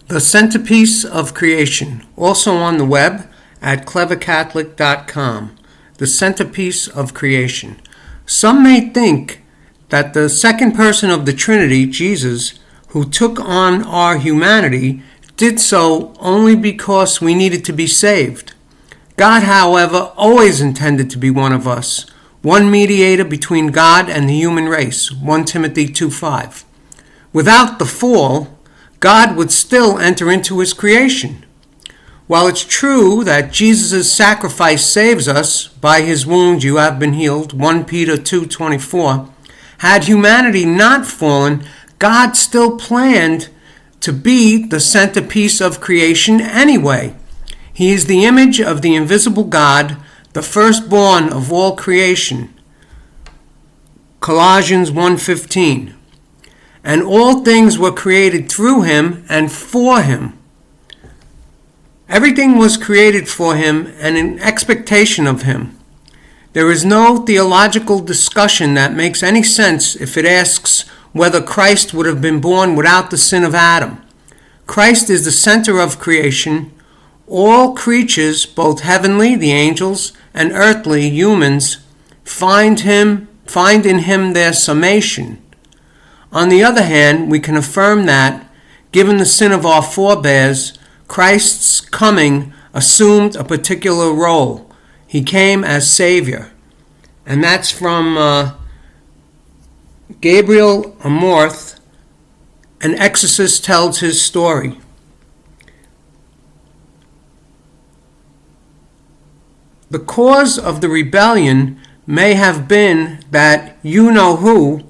The Centerpiece of Creation, also on the web at clevercatholic.com. The Centerpiece of Creation. Some may think that the second person of the Trinity, Jesus, who took on our humanity, did so only because we needed to be saved. God, however, always intended to be one of us, one mediator between God and the human race, 1 Timothy 2:5. Without the fall, God would still enter into his creation. While it's true that Jesus' sacrifice saves us, by his wounds you have been healed, 1 Peter 2:24, had humanity not fallen, God still planned to be the centerpiece of creation anyway. He is the image of the invisible God, the firstborn of all creation. Colossians 1:15. And all things were created through him and for him. Everything was created for him and in expectation of him. There is no theological discussion that makes any sense if it asks whether Christ would have been born without the sin of Adam. Christ is the center of creation. All creatures, both heavenly, the angels, and earthly, humans, find in him their summation. On the other hand, we can affirm that, given the sin of our forebears, Christ's coming assumed a particular role. He came as Savior. And that's from Gabriel Amorth, an exorcist tells his story. The cause of the rebellion may have been that you-know-who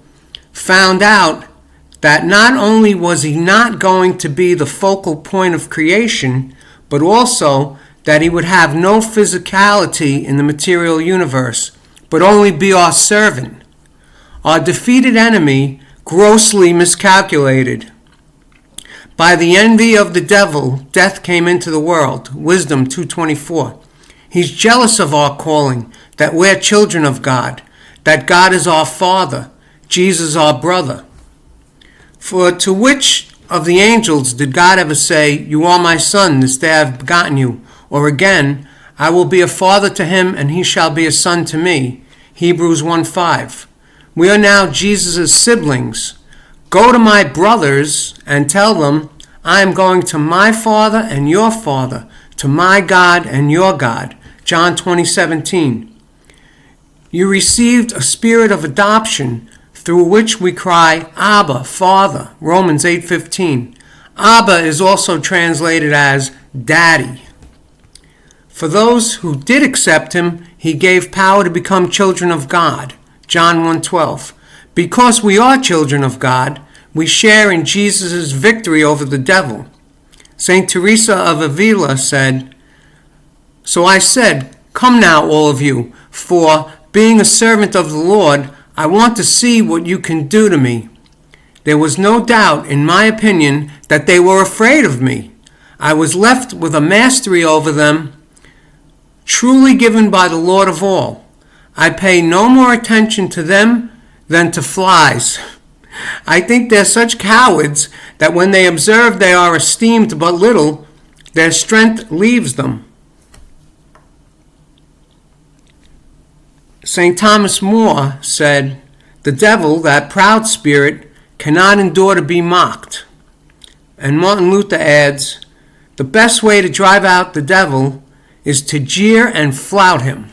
found out that not only was he not going to be the focal point of creation, but also that he would have no physicality in the material universe, but only be our servant. Our defeated enemy grossly miscalculated. By the envy of the devil, death came into the world. Wisdom 2:24. He's jealous of our calling, that we're children of God, that God is our Father, Jesus our brother. For to which of the angels did God ever say, "You are my son, this day I have begotten you"? Or again, "I will be a father to him, and he shall be a son to me"? Hebrews 1:5. We are now Jesus' siblings. Go to my brothers and tell them, I am going to my Father and your Father, to my God and your God. John 20:17. You received a spirit of adoption, through which we cry, Abba, Father. Romans 8:15. Abba is also translated as Daddy. For those who did accept him, he gave power to become children of God. John 1:12. Because we are children of God, we share in Jesus' victory over the devil. St. Teresa of Avila said, "So I said, come now, all of you, for, being a servant of the Lord, I want to see what you can do to me." There was no doubt, in my opinion, that they were afraid of me. I was left with a mastery over them, truly given by the Lord of all. I pay no more attention to them than to flies. I think they're such cowards that when they observe they are esteemed but little, their strength leaves them. St. Thomas More said, "The devil, that proud spirit, cannot endure to be mocked." And Martin Luther adds, "The best way to drive out the devil is to jeer and flout him."